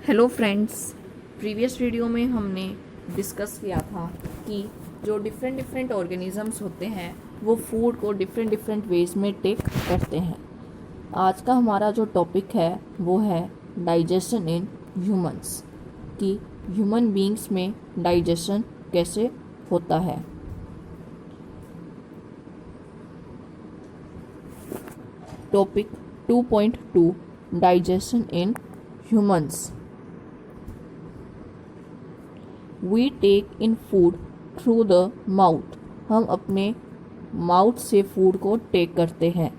Hello friends, previous video में हमने discuss किया था कि जो डिफरेंट डिफरेंट ऑर्गेनिजम्स होते हैं वो फूड को डिफरेंट डिफरेंट वेज में टेक करते हैं। आज का हमारा जो टॉपिक है वो है डाइजेशन इन ह्यूमंस, कि ह्यूमन बीइंग्स में डाइजेशन कैसे होता है। Topic 2.2 digestion in humans. We take in food through the mouth. हम अपने माउथ से फूड को टेक करते हैं,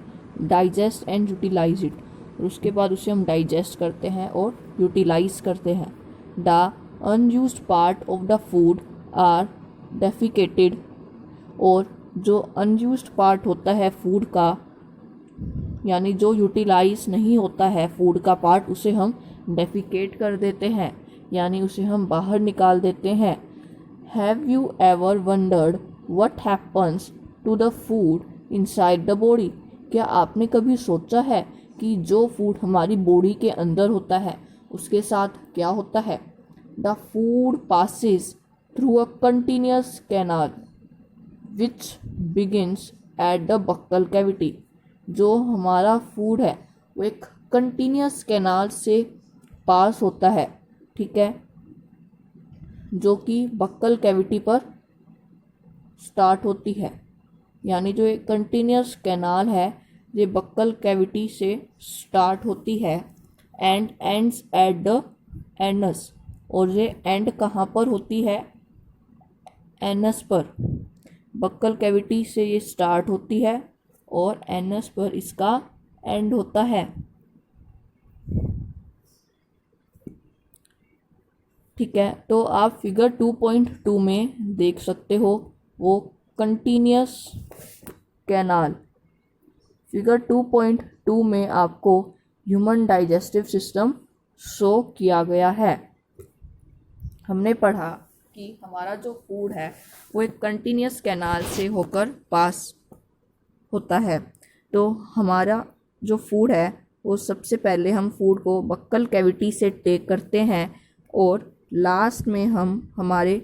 डाइजेस्ट एंड यूटिलाइज इट, और उसके बाद उसे हम डाइजेस्ट करते हैं और यूटिलाइज करते हैं। The unused part of the food are defecated, और जो अनयूज्ड पार्ट होता है फूड का, यानी जो यूटिलाइज नहीं होता है फूड का पार्ट, उसे हम डेफिकेट कर देते हैं, यानी उसे हम बाहर निकाल देते हैं। Have you ever wondered what happens to the food inside the body? क्या आपने कभी सोचा है कि जो फूड हमारी बॉडी के अंदर होता है उसके साथ क्या होता है? The food passes through a continuous canal which begins at the buccal cavity. जो हमारा फूड है वो एक कंटिन्यूस कैनाल से पास होता है, ठीक है, जो कि बक्कल कैविटी पर स्टार्ट होती है। यानी जो एक कंटिन्यूस कैनाल है ये बक्कल कैविटी से स्टार्ट होती है and ends at the anus, और ये एंड कहाँ पर होती है? एनस पर। बक्कल कैविटी से ये स्टार्ट होती है और एनस पर इसका एंड होता है, ठीक है। तो आप फिगर 2.2 में देख सकते हो वो कंटिन्यूस कैनाल। फिगर 2.2 में आपको ह्यूमन डाइजेस्टिव सिस्टम शो किया गया है। हमने पढ़ा कि हमारा जो फूड है वो एक कंटिन्यूस कैनाल से होकर पास होता है। तो हमारा जो फूड है वो सबसे पहले हम फूड को बक्कल कैविटी से टेक करते हैं और लास्ट में हम हमारे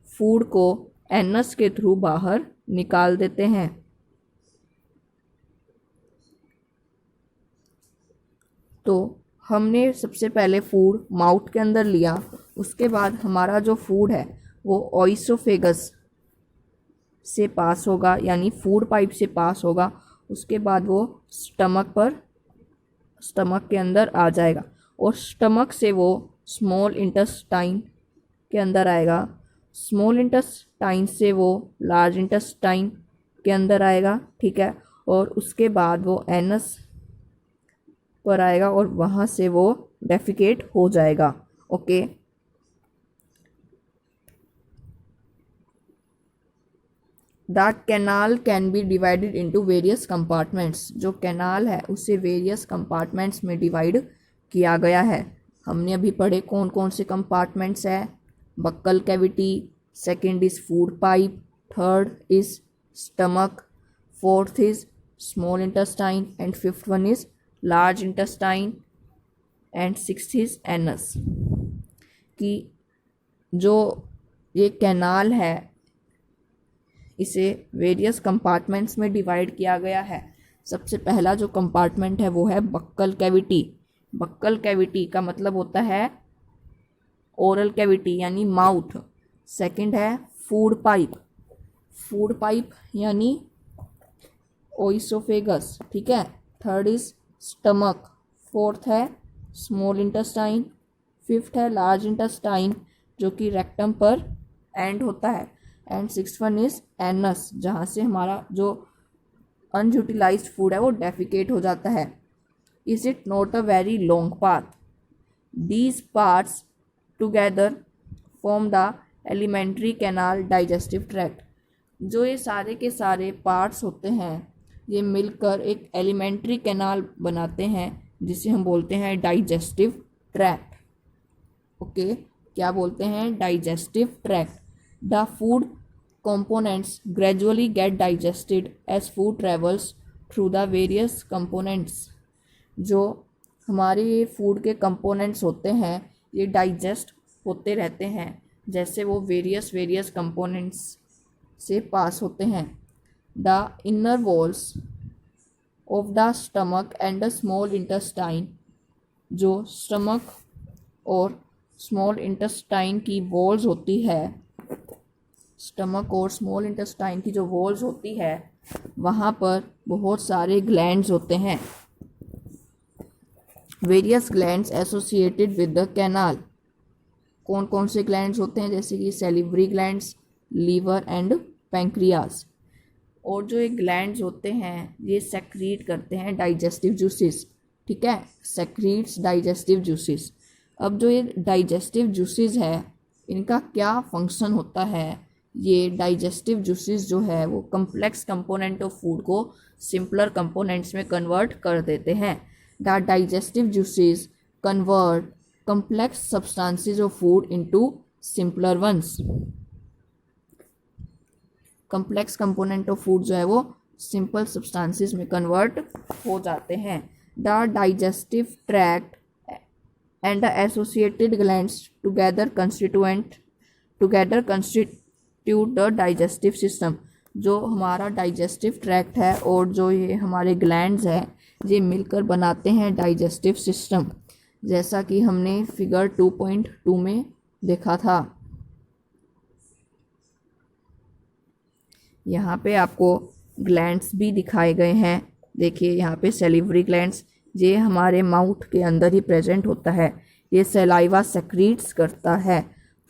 फूड को एनस के थ्रू बाहर निकाल देते हैं। तो हमने सबसे पहले फूड माउथ के अंदर लिया, उसके बाद हमारा जो फूड है वो ओइसोफेगस से पास होगा, यानी फूड पाइप से पास होगा। उसके बाद वो स्टमक के अंदर आ जाएगा और स्टमक से वो स्मॉल इंटेस्टाइन के अंदर आएगा। स्मॉल इंटेस्टाइन से वो लार्ज इंटेस्टाइन के अंदर आएगा, ठीक है, और उसके बाद वो एनस पर आएगा और वहाँ से वो डेफिकेट हो जाएगा। Okay, the canal can be divided into various compartments. जो कैनाल है उसे वेरियस कंपार्टमेंट्स में डिवाइड किया गया है। हमने अभी पढ़े कौन कौन से कंपार्टमेंट्स है। Buccal cavity, second is food pipe, third is stomach, fourth is small intestine and fifth one is large intestine and sixth is anus. कि जो ये कैनाल है इसे वेरियस कंपार्टमेंट्स में डिवाइड किया गया है। सबसे पहला जो कंपार्टमेंट है वो है बक्कल कैविटी। बक्कल कैविटी का मतलब होता है ओरल कैविटी यानी माउथ। सेकंड है फूड पाइप, फूड पाइप यानी ओइसोफेगस, ठीक है। थर्ड इज स्टमक, फोर्थ है स्मॉल इंटेस्टाइन, फिफ्थ है लार्ज इंटेस्टाइन जो कि रेक्टम पर एंड होता है, and sixth one is anus जहाँ से हमारा जो अनयूटिलाइज्ड फूड है वो डेफिकेट हो जाता है। Is it not a very long path? These parts together form the alimentary canal digestive tract. जो ये सारे के सारे पार्ट्स होते हैं ये मिलकर एक एलिमेंट्री कैनाल बनाते हैं जिसे हम बोलते हैं डाइजेस्टिव ट्रैक्ट। ओके, क्या बोलते हैं? Digestive tract. The food components gradually get digested as food travels through the various components। जो हमारे फूड के कंपोनेंट्स होते हैं ये डाइजेस्ट होते रहते हैं जैसे वो वेरियस कंपोनेंट्स से पास होते हैं। The inner walls of the stomach and the small intestine, जो स्टमक और स्मॉल इंटेस्टाइन की वॉल्स होती है, स्टमक और स्मॉल इंटेस्टाइन की जो वॉल्स होती है वहाँ पर बहुत सारे ग्लैंड्स होते हैं। Various glands associated with the canal, कौन कौन से ग्लैंड्स होते हैं, जैसे कि salivary glands, liver and pancreas. और जो ये ग्लैंड्स होते हैं ये सेक्रीट करते हैं डाइजेस्टिव जूसेस, ठीक है, सेक्रीट्स डाइजेस्टिव जूसेस। अब जो ये डाइजेस्टिव जूसेस है इनका क्या फंक्शन होता है, ये डाइजेस्टिव जूसेस जो है वो कम्प्लेक्स कंपोनेंट ऑफ फूड को सिंपलर कंपोनेंट्स में कन्वर्ट कर देते हैं। The digestive juices convert complex substances of food into simpler ones। complex component of food जो है वो simple substances में convert हो जाते हैं। The digestive tract and the associated glands together constitute the digestive system। जो हमारा digestive tract है और जो ये हमारे glands है ये मिलकर बनाते हैं digestive system, जैसा कि हमने फिगर 2.2 में देखा था। यहाँ पे आपको ग्लैंड्स भी दिखाए गए हैं। देखिए यहाँ पे सेलिवरी ग्लैंड्स, ये हमारे माउथ के अंदर ही प्रेजेंट होता है, ये सलाइवा सेक्रीट्स करता है।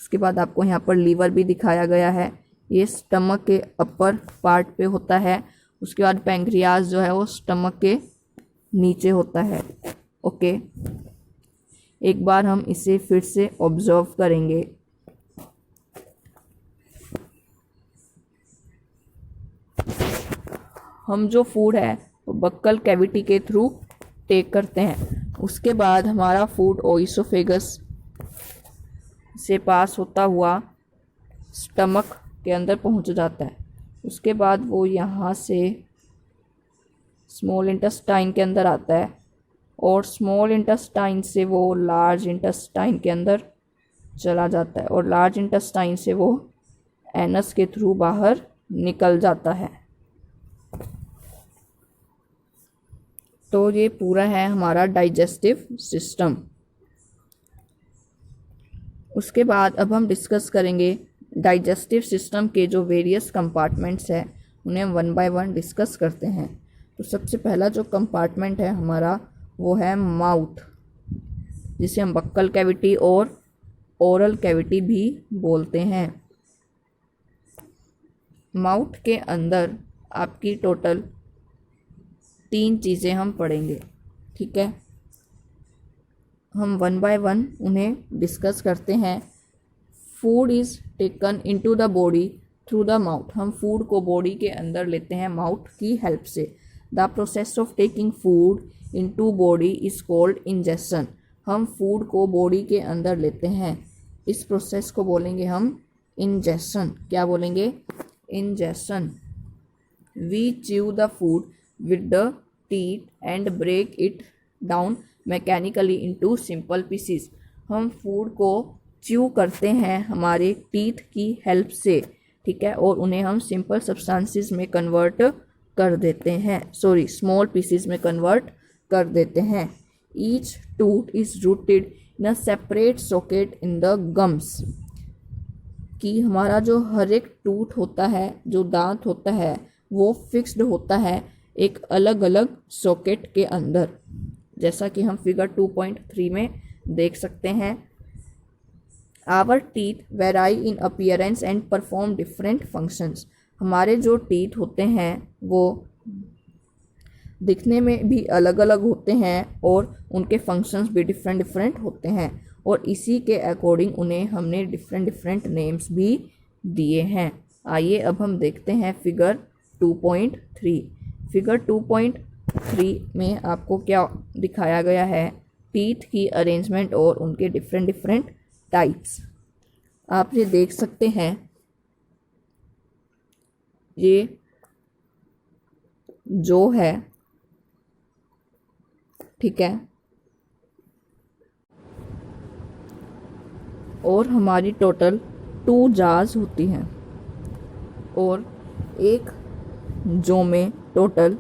उसके बाद आपको यहाँ पर लीवर भी दिखाया गया है, ये स्टमक के अपर पार्ट पे होता है। उसके बाद पैंक्रियाज जो है वो स्टमक के नीचे होता है। ओके, एक बार हम इसे फिर से ऑब्जर्व करेंगे। हम जो फूड है वो बक्कल कैविटी के थ्रू टेक करते हैं। उसके बाद हमारा फूड ओइसोफेगस से पास होता हुआ स्टमक के अंदर पहुंच जाता है। उसके बाद वो यहाँ से स्मॉल इंटेस्टाइन के अंदर आता है और स्मॉल इंटेस्टाइन से वो लार्ज इंटेस्टाइन के अंदर चला जाता है और लार्ज इंटेस्टाइन से वो एनस के थ्रू बाहर निकल जाता है। तो ये पूरा है हमारा डाइजेस्टिव सिस्टम। उसके बाद अब हम डिस्कस करेंगे डाइजेस्टिव सिस्टम के जो वेरियस कंपार्टमेंट्स हैं उन्हें वन बाय वन डिस्कस करते हैं। तो सबसे पहला जो कंपार्टमेंट है हमारा वो है माउथ, जिसे हम बक्कल कैविटी और ओरल कैविटी भी बोलते हैं। माउथ के अंदर आपकी टोटल 3 चीज़ें हम पढ़ेंगे, ठीक है। हम वन बाय वन उन्हें डिस्कस करते हैं। Food is taken into the body through the mouth, हम फूड को बॉडी के अंदर लेते हैं माउथ की हेल्प से। The process of taking food into body is called injection, हम फूड को बॉडी के अंदर लेते हैं, इस प्रोसेस को बोलेंगे हम इंजेक्शन। क्या बोलेंगे? Ingestion. We chew the food with the teeth and break it down mechanically into simple pieces, हम फूड को च्यू करते हैं हमारे टीथ की हेल्प से, ठीक है, और उन्हें हम सिंपल सब्सटेंसेस में कन्वर्ट कर देते हैं, स्मॉल पीसेस में कन्वर्ट कर देते हैं। Each tooth is rooted in a separate socket in the gums, कि हमारा जो हर एक टूथ होता है, जो दांत होता है, वो फिक्स्ड होता है एक अलग अलग सॉकेट के अंदर, जैसा कि हम फिगर 2.3 में देख सकते हैं। Our teeth vary in appearance and perform different functions, हमारे जो टीथ होते हैं वो दिखने में भी अलग अलग होते हैं और उनके फंक्शंस भी डिफरेंट डिफरेंट होते हैं, और इसी के अकॉर्डिंग उन्हें हमने डिफरेंट डिफरेंट नेम्स भी दिए हैं। आइए अब हम देखते हैं फिगर 2.3। फिगर 2.3 में आपको क्या दिखाया गया है? टीथ की अरेंजमेंट और उनके डिफरेंट डिफरेंट टाइप्स। आप ये देख सकते हैं, ये जो है, ठीक है, और हमारी टोटल 2 जार्स होती हैं और एक जो में टोटल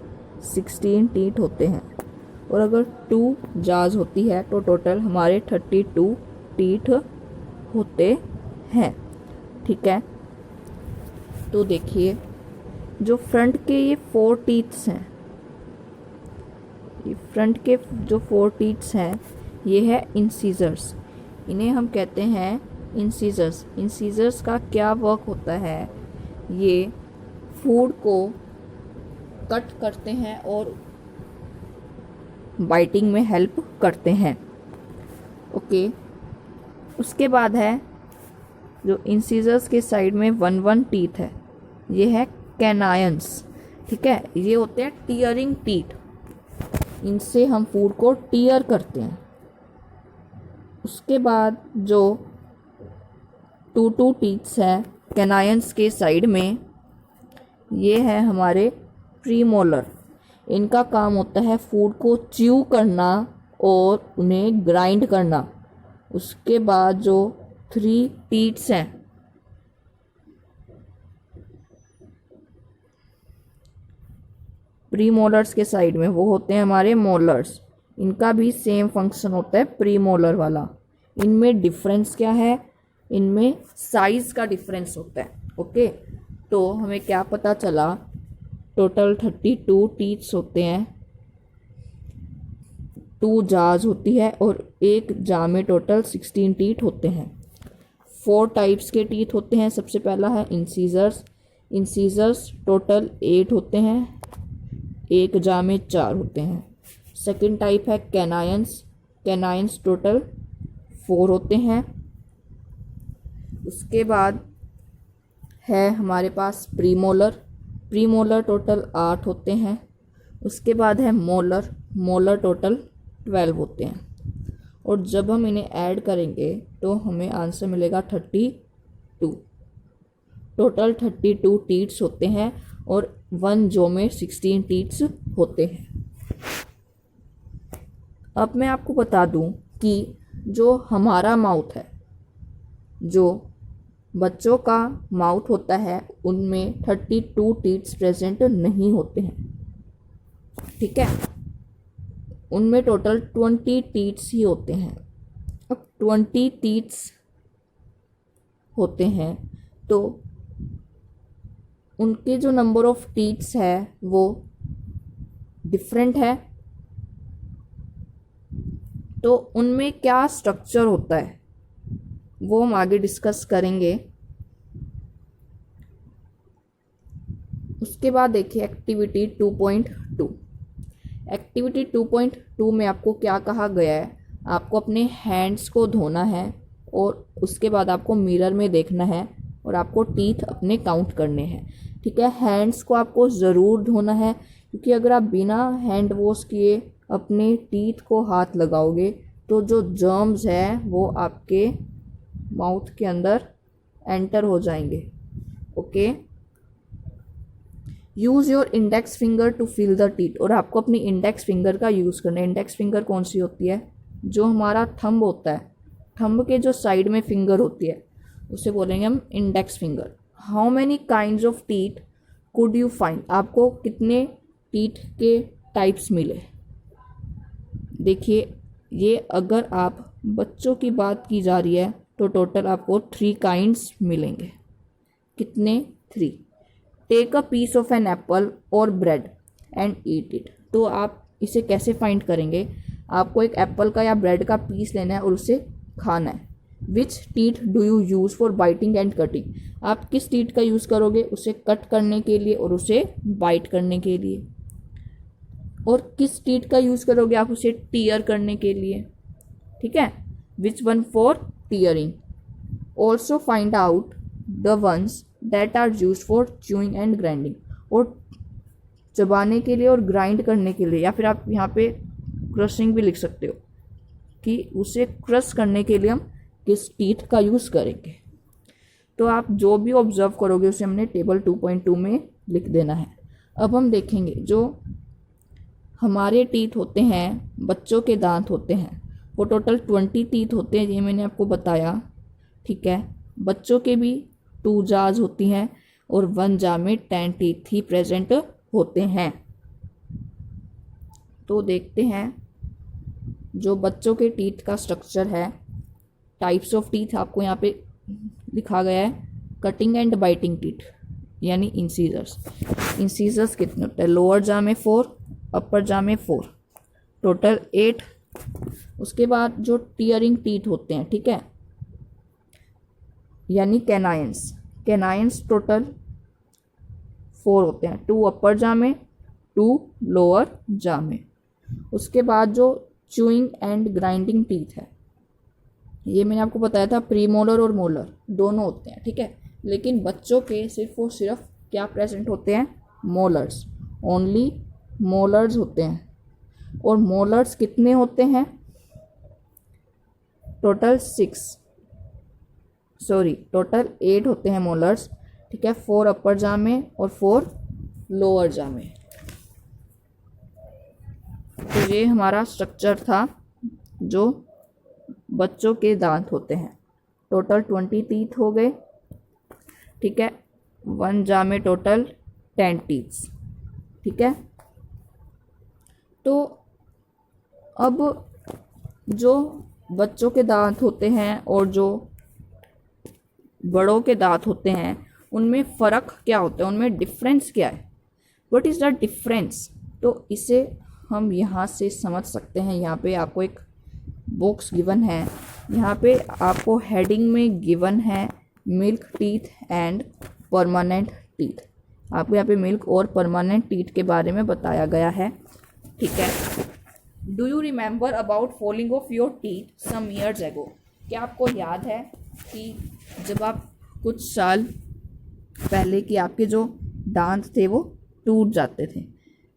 16 टीथ होते हैं। और अगर 2 जार्स होती है तो टोटल हमारे 32 टीथ होते हैं। ठीक है, तो देखिए जो फ्रंट के ये 4 टीथ्स हैं, ये फ्रंट के जो 4 टीथ्स हैं ये है इंसीजर्स। इन्हें हम कहते हैं इंसीजर्स। इंसीजर्स का क्या वर्क होता है, ये फूड को कट करते हैं और बाइटिंग में हेल्प करते हैं। ओके, उसके बाद है जो इंसीजर्स के साइड में 1 टीथ है, ये है कैनायंस। ठीक है, ये होते हैं टीयरिंग टीथ, इनसे हम फूड को टीयर करते हैं। उसके बाद जो 2 टीथ्स हैं कैनायंस के साइड में, ये है हमारे प्रीमोलर। इनका काम होता है फूड को च्यू करना और उन्हें ग्राइंड करना। उसके बाद जो 3 टीथ्स हैं प्रीमोलर्स के साइड में, वो होते हैं हमारे मोलर्स। इनका भी सेम फंक्शन होता है प्रीमोलर वाला। इनमें डिफरेंस क्या है, इनमें साइज का डिफरेंस होता है। ओके, तो हमें क्या पता चला, टोटल 32 टीथ्स होते हैं, 2 जार्स होती है और एक जार में टोटल 16 टीथ होते हैं। 4 टाइप्स के टीथ होते हैं। सबसे पहला है इंसीजर्स। इंसीजर्स टोटल 8 होते हैं, एक जार में 4 होते हैं। सेकंड टाइप है कैनायंस। कैनायंस टोटल 4 होते हैं। उसके बाद है हमारे पास प्रीमोलर। प्रीमोलर टोटल 8 होते हैं। उसके बाद है मोलर। मोलर टोटल 12 होते हैं। और जब हम इन्हें ऐड करेंगे तो हमें आंसर मिलेगा 32। टोटल 32 टीथ्स होते हैं और 1 जो में 16 टीथ्स होते हैं। अब मैं आपको बता दूं कि जो हमारा माउथ है, जो बच्चों का माउथ होता है, उनमें 32 टीथ्स प्रेजेंट नहीं होते हैं। ठीक है, उनमें टोटल 20 टीथ्स ही होते हैं। अब 20 टीथ्स होते हैं तो उनके जो नंबर ऑफ टीथ्स है वो डिफरेंट है। तो उनमें क्या स्ट्रक्चर होता है वो हम आगे डिस्कस करेंगे। उसके बाद देखिए एक्टिविटी 2.2। एक्टिविटी 2.2 में आपको क्या कहा गया है, आपको अपने हैंड्स को धोना है और उसके बाद आपको मिरर में देखना है और आपको टीथ अपने काउंट करने हैं। ठीक है, हैंड्स को आपको ज़रूर धोना है, क्योंकि अगर आप बिना हैंड वॉश किए अपने टीथ को हाथ लगाओगे तो जो जर्म्स हैं वो आपके माउथ के अंदर एंटर हो जाएंगे। Okay, use your index finger to feel the teeth. और आपको अपनी इंडेक्स फिंगर का यूज़ करना है। इंडेक्स फिंगर कौन सी होती है, जो हमारा थंब होता है, थंब के जो साइड में फिंगर होती है उसे बोलेंगे हम index finger. How many kinds of teeth could you find. आपको कितने टीथ के टाइप्स मिले। देखिए, ये अगर आप बच्चों की बात की जा रही है तो टोटल आपको 3 काइंड्स मिलेंगे। कितने? 3। Take a piece of an apple और ब्रेड एंड ईट इट। तो आप इसे कैसे फाइंड करेंगे, आपको एक एप्पल का या ब्रेड का पीस लेना है और उसे खाना है। Which teeth do you use for biting and cutting. आप किस टीथ का यूज़ करोगे, उसे कट करने के लिए और उसे बाइट करने के लिए। और किस टीथ का यूज़ करोगे आप उसे टीयर करने के लिए। ठीक है, which one for tearing. Also find out the ones that are use for chewing and grinding. और चबाने के लिए और ग्राइंड करने के लिए, या फिर आप यहाँ पे क्रशिंग भी लिख सकते हो कि उसे क्रश करने के लिए हम किस टीथ का यूज़ करेंगे। तो आप जो भी ऑब्जर्व करोगे उसे हमने टेबल 2.2 में लिख देना है। अब हम देखेंगे जो हमारे टीथ होते हैं, बच्चों के दांत होते हैं, वो टोटल 20 टीथ होते हैं, ये मैंने आपको बताया। ठीक है। बच्चों के भी 2 जाज होती हैं और 1 जा में 10 टीथ ही प्रेजेंट होते हैं। तो देखते हैं जो बच्चों के टीथ का स्ट्रक्चर है। टाइप्स ऑफ टीथ आपको यहाँ पे लिखा गया है। कटिंग एंड बाइटिंग टीथ यानी इंसीजर्स। इंसीजर्स कितने होते हैं? लोअर जा में 4, अपर जा में 4, टोटल 8। उसके बाद जो टीयरिंग टीथ होते हैं, ठीक है, यानी कैनाइंस। कैनाइंस टोटल 4 होते हैं, 2 अपर जा में, 2 लोअर जा में। उसके बाद जो च्यूइंग एंड ग्राइंडिंग टीथ है, ये मैंने आपको बताया था प्रीमोलर और मोलर दोनों होते हैं, ठीक है। लेकिन बच्चों के सिर्फ और सिर्फ क्या प्रेजेंट होते हैं? मोलर्स, ओनली मोलर्स होते हैं। और मोलर्स कितने होते हैं? टोटल 8 होते हैं मोलर्स, ठीक है। 4 अपर जा में और 4 लोअर जा में। तो ये हमारा स्ट्रक्चर था जो बच्चों के दांत होते हैं। टोटल 20 टीथ हो गए, ठीक है। 1 जा में टोटल 10 टीथ्स, ठीक है। तो अब जो बच्चों के दांत होते हैं और जो बड़ों के दांत होते हैं उनमें फ़र्क क्या होता है, उनमें डिफरेंस क्या है? What is the difference? तो इसे हम यहाँ से समझ सकते हैं। यहाँ पे आपको एक बॉक्स गिवन है, यहाँ पे आपको हेडिंग में गिवन है milk teeth and permanent teeth. आपको यहाँ पे मिल्क और परमानेंट टीथ के बारे में बताया गया है, ठीक है। Do you remember about falling off your teeth some years ago? क्या आपको याद है कि जब आप कुछ साल पहले कि आपके जो दांत थे वो टूट जाते थे,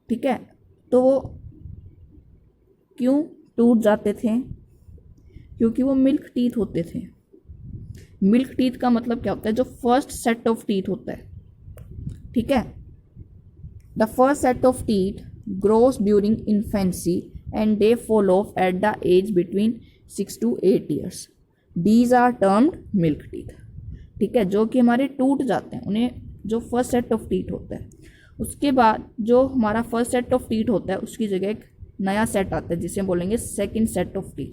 ठीक है। तो वो क्यों टूट जाते थे? क्योंकि वो मिल्क टीथ होते थे। मिल्क टीथ का मतलब क्या होता है? जो फर्स्ट सेट ऑफ टीथ होता है, ठीक है। The first set of teeth grows during infancy and they fall off at the age between 6 to 8 years. These are termed milk teeth, ठीक है, जो कि हमारे टूट जाते हैं, उन्हें जो फर्स्ट सेट ऑफ टीथ होता है। उसके बाद जो हमारा फर्स्ट सेट ऑफ टीथ होता है उसकी जगह एक नया सेट आता है जिसे हम बोलेंगे सेकंड सेट ऑफ टीथ,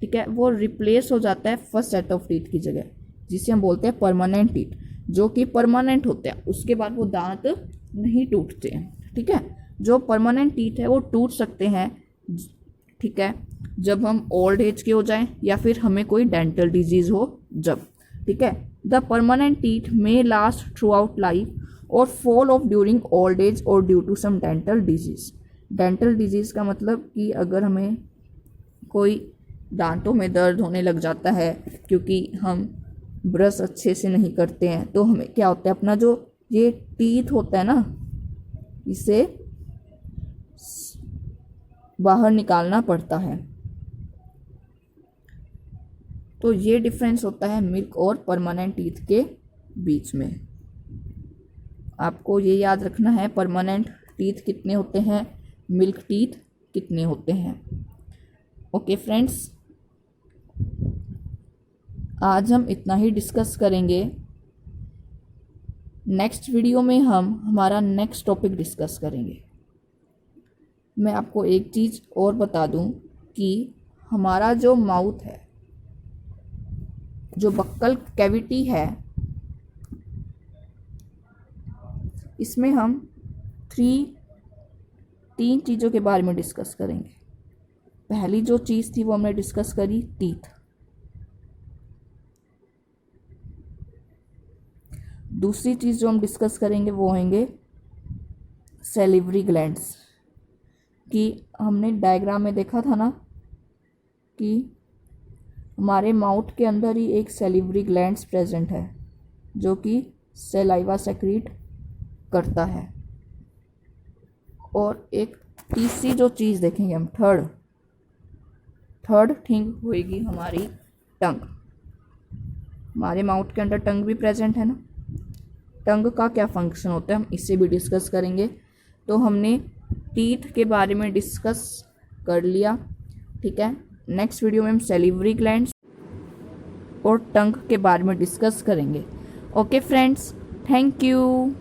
ठीक है। वो रिप्लेस हो जाता है फर्स्ट सेट ऑफ टीथ की जगह, जिसे हम बोलते हैं परमानेंट टीथ, जो कि परमानेंट होते हैं। उसके बाद वो दांत नहीं टूटते हैं, ठीक है। जो परमानेंट टीथ है वो टूट सकते हैं, ठीक है, जब हम ओल्ड एज के हो जाएं या फिर हमें कोई डेंटल डिजीज हो जब, ठीक है। The permanent teeth may last throughout life और fall off during old age और due to some dental disease. Dental disease का मतलब कि अगर हमें कोई दांतों में दर्द होने लग जाता है क्योंकि हम ब्रश अच्छे से नहीं करते हैं, तो हमें क्या होता है, अपना जो ये टीथ होता है ना, इसे बाहर निकालना पड़ता है। तो ये डिफरेंस होता है मिल्क और परमानेंट टीथ के बीच में। आपको ये याद रखना है परमानेंट टीथ कितने होते हैं, मिल्क टीथ कितने होते हैं। ओके फ्रेंड्स, आज हम इतना ही डिस्कस करेंगे। नेक्स्ट वीडियो में हम हमारा नेक्स्ट टॉपिक डिस्कस करेंगे। मैं आपको एक चीज़ और बता दूं कि हमारा जो माउथ है, जो बक्कल कैविटी है, इसमें हम 3 चीज़ों के बारे में डिस्कस करेंगे। पहली जो चीज़ थी वो हमने डिस्कस करी टीथ। दूसरी चीज़ जो हम डिस्कस करेंगे वो होंगे सैलिवरी ग्लैंड्स। कि हमने डायग्राम में देखा था ना कि हमारे माउथ के अंदर ही एक सैलिवरी ग्लैंड्स प्रेजेंट है जो कि सलाइवा सेक्रीट करता है। और एक तीसरी जो चीज़ देखेंगे हम, थर्ड थिंग होएगी हमारी टंग। हमारे माउथ के अंदर टंग भी प्रेजेंट है ना। टंग का क्या फंक्शन होता है हम इससे भी डिस्कस करेंगे। तो हमने टीथ के बारे में डिस्कस कर लिया, ठीक है। नेक्स्ट वीडियो में हम सैलिवरी ग्लैंड्स और टंग के बारे में डिस्कस करेंगे। Okay friends, thank you.